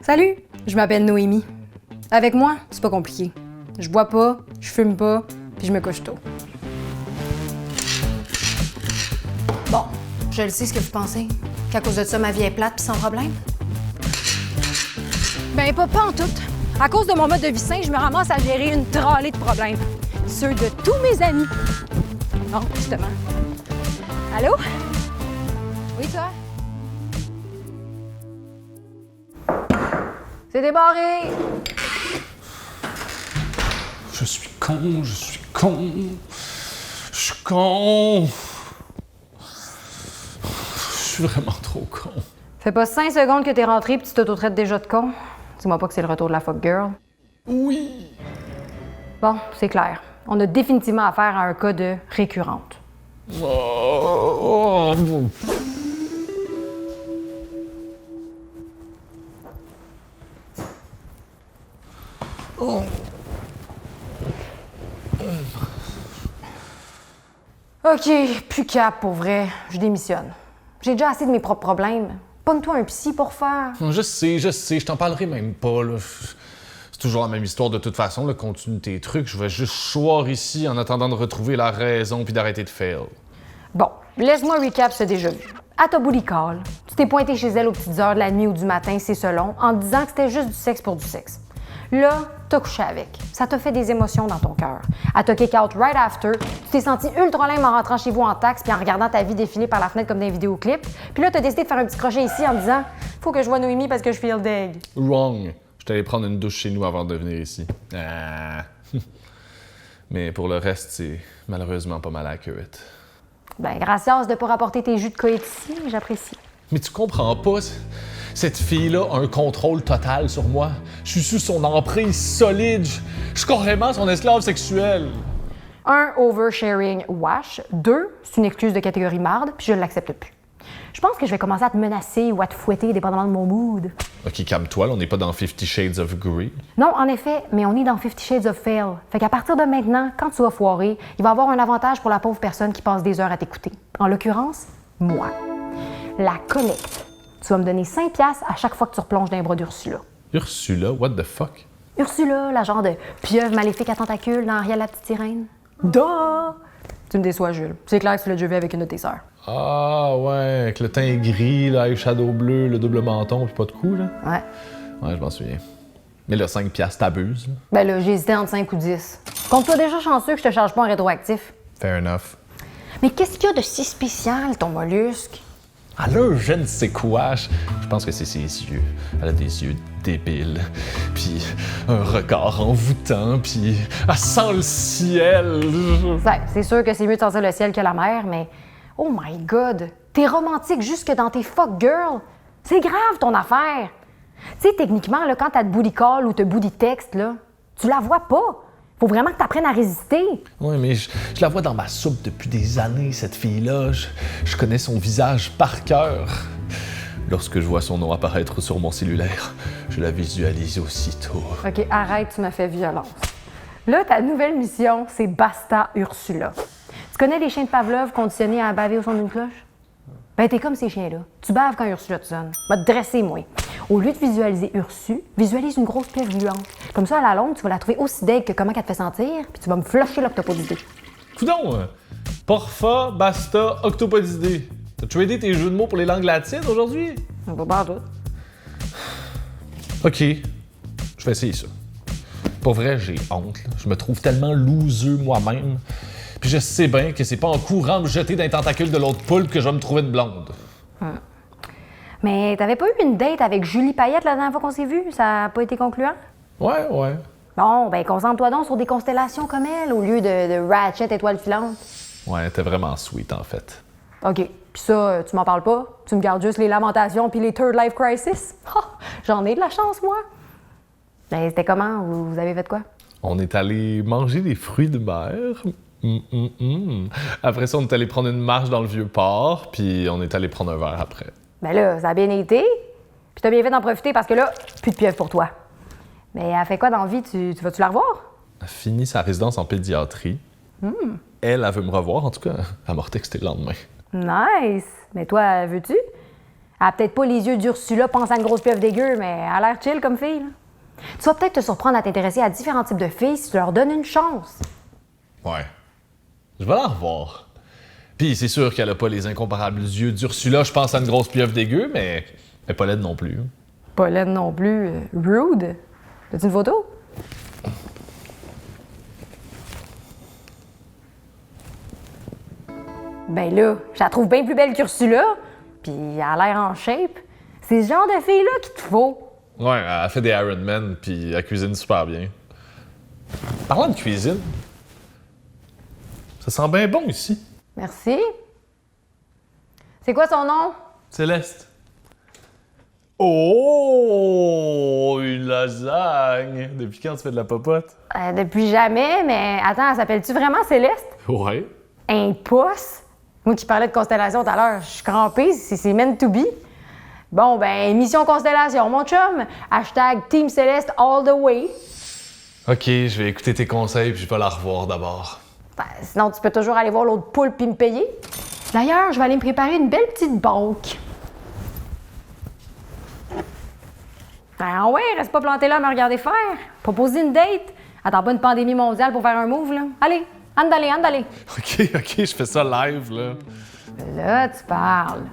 Salut, je m'appelle Noémie. Avec moi, c'est pas compliqué. Je bois pas, je fume pas, puis je me couche tôt. Bon, je le sais ce que vous pensez. Qu'à cause de ça, ma vie est plate puis sans problème. Ben, pas en tout. À cause de mon mode de vie sain, je me ramasse à gérer une trolley de problèmes. Ceux de tous mes amis. Bon, justement. Allô? Oui, toi? C'est débarré! Je suis con, je suis con. Je suis con. Je suis vraiment trop con. Fait pas 5 secondes que t'es rentré pis tu t'auto-traites déjà de con. Dis-moi pas que c'est le retour de la fuck girl. Oui. Bon, c'est clair. On a définitivement affaire à un cas de récurrente. Oh. Oh. OK, plus cap pour vrai. Je démissionne. J'ai déjà assez de mes propres problèmes. Pogne-toi un psy pour faire. Je sais, je t'en parlerai même pas, là. C'est toujours la même histoire de toute façon, là. Continue tes trucs, je vais juste choir ici en attendant de retrouver la raison puis d'arrêter de fail. Bon, laisse-moi recap ce déjà vu. À ta booty call, tu t'es pointé chez elle aux petites heures de la nuit ou du matin, c'est selon, en te disant que c'était juste du sexe pour du sexe. Là, t'as couché avec. Ça t'a fait des émotions dans ton cœur. Elle t'a kick out right after. Tu t'es senti ultra lame en rentrant chez vous en taxi puis en regardant ta vie défiler par la fenêtre comme dans un vidéoclip. Puis là, t'as décidé de faire un petit crochet ici en disant « Faut que je vois Noémie parce que je feel deg. » Wrong. Je t'allais prendre une douche chez nous avant de venir ici. Ah. Mais pour le reste, c'est malheureusement pas mal accurate. Ben, gracias de pas rapporter tes jus de coït ici, j'apprécie. Mais tu comprends pas, cette fille-là a un contrôle total sur moi. Je suis sous son emprise solide. Je suis carrément son esclave sexuel. 1, oversharing wash. 2, c'est une excuse de catégorie marde, puis je ne l'accepte plus. Je pense que je vais commencer à te menacer ou à te fouetter, dépendamment de mon mood. Ok, calme-toi, là, on n'est pas dans 50 Shades of Grey. Non, en effet, mais on est dans 50 Shades of Fail. Fait qu'à partir de maintenant, quand tu vas foirer, il va y avoir un avantage pour la pauvre personne qui passe des heures à t'écouter. En l'occurrence, moi. La collecte. Tu vas me donner 5$ à chaque fois que tu replonges dans les bras d'Ursula. Ursula, what the fuck? Ursula, la genre de pieuvre maléfique à tentacules dans Ariel la petite sirène. Duh! Tu me déçois, Jules. C'est clair que tu l'as déjà vu avec une de tes sœurs. Ah ouais, avec le teint gris, l'eyeshadow bleu, le double menton, puis pas de cou, là? Ouais. Ouais, je m'en souviens. Mais le 5$, t'abuses, là. Ben là, j'ai hésité entre 5 ou 10. Compte-toi déjà chanceux que je te charge pas en rétroactif. Fair enough. Mais qu'est-ce qu'il y a de si spécial, ton mollusque? Alors, je ne sais quoi. Je pense que c'est ses yeux. Elle a des yeux débiles. Puis un regard envoûtant. Puis elle sent le ciel. Ouais, c'est sûr que c'est mieux de sentir le ciel que la mer, mais... Oh my God! T'es romantique jusque dans tes fuck girls! C'est grave, ton affaire! Tu sais, techniquement, là, quand t'as de booty call ou te booty texte, là, tu la vois pas! Faut vraiment que t'apprennes à résister! Oui, mais je la vois dans ma soupe depuis des années, cette fille-là. Je connais son visage par cœur. Lorsque je vois son nom apparaître sur mon cellulaire, je la visualise aussitôt. OK, arrête, tu m'as fait violence. Là, ta nouvelle mission, c'est Basta Ursula. Tu connais les chiens de Pavlov conditionnés à baver au son d'une cloche? Ben, t'es comme ces chiens-là. Tu baves quand Ursula te sonne. Va te dresser, moi. Au lieu de visualiser Ursu, visualise une grosse pièce gluante. Comme ça, à la longue, tu vas la trouver aussi deg que comment qu'elle te fait sentir, puis tu vas me flusher l'octopodidé. Coudon! Porfa, basta, octopodidé. T'as tradé tes jeux de mots pour les langues latines aujourd'hui? On va pas tout. OK, je vais essayer ça. Pour vrai, j'ai honte. Là. Je me trouve tellement loseux moi-même. Puis je sais bien que c'est pas en courant me jeter dans les tentacules de l'autre poule que je vais me trouver une blonde. Mais t'avais pas eu une date avec Julie Payette la dernière fois qu'on s'est vu? Ça a pas été concluant? Ouais. Bon, ben concentre-toi donc sur des constellations comme elle, au lieu de Ratchet étoile filante. Ouais, t'es vraiment sweet, en fait. OK. Puis ça, tu m'en parles pas? Tu me gardes juste les lamentations puis les third life crisis? Oh, j'en ai de la chance, moi! Ben, c'était comment? Vous avez fait quoi? On est allé manger des fruits de mer. Après ça, on est allé prendre une marche dans le Vieux-Port, puis on est allé prendre un verre après. Ben là, ça a bien été. Puis t'as bien fait d'en profiter parce que là, plus de pieuvre pour toi. Mais elle fait quoi dans la vie? Tu vas-tu la revoir? Elle a fini sa résidence en pédiatrie. Elle veut me revoir, en tout cas. Elle m'a retexté le lendemain. Nice! Mais toi, veux-tu? Elle a peut-être pas les yeux d'Ursula, pense à une grosse pieuvre dégueu, mais elle a l'air chill comme fille. Là. Tu vas peut-être te surprendre à t'intéresser à différents types de filles si tu leur donnes une chance. Ouais. Je vais la revoir. Puis c'est sûr qu'elle a pas les incomparables yeux d'Ursula, je pense à une grosse pieuvre dégueu, mais pas laide non plus. Pas laide non plus. Rude. As-tu une photo? Ben là, je la trouve bien plus belle qu'Ursula, puis elle a l'air en shape. C'est ce genre de fille-là qu'il te faut. Ouais, elle fait des Ironman, puis elle cuisine super bien. Parlant de cuisine, ça sent bien bon ici. Merci. C'est quoi son nom? Céleste. Oh, une lasagne! Depuis quand tu fais de la popote? Depuis jamais, mais attends, elle s'appelle-tu vraiment Céleste? Ouais. Un pouce? Moi qui parlais de constellation tout à l'heure, je suis crampée, c'est meant to be. Bon, ben, mission constellation, mon chum. Hashtag Team Céleste all the way. Ok, je vais écouter tes conseils, puis je vais la revoir d'abord. Ben, sinon, tu peux toujours aller voir l'autre poule puis me payer. D'ailleurs, je vais aller me préparer une belle petite banque. Ben ouais, reste pas planté là à me regarder faire. Proposer une date. Attends pas une pandémie mondiale pour faire un move, là. Allez, andale. Ok, je fais ça live, là. Là, tu parles.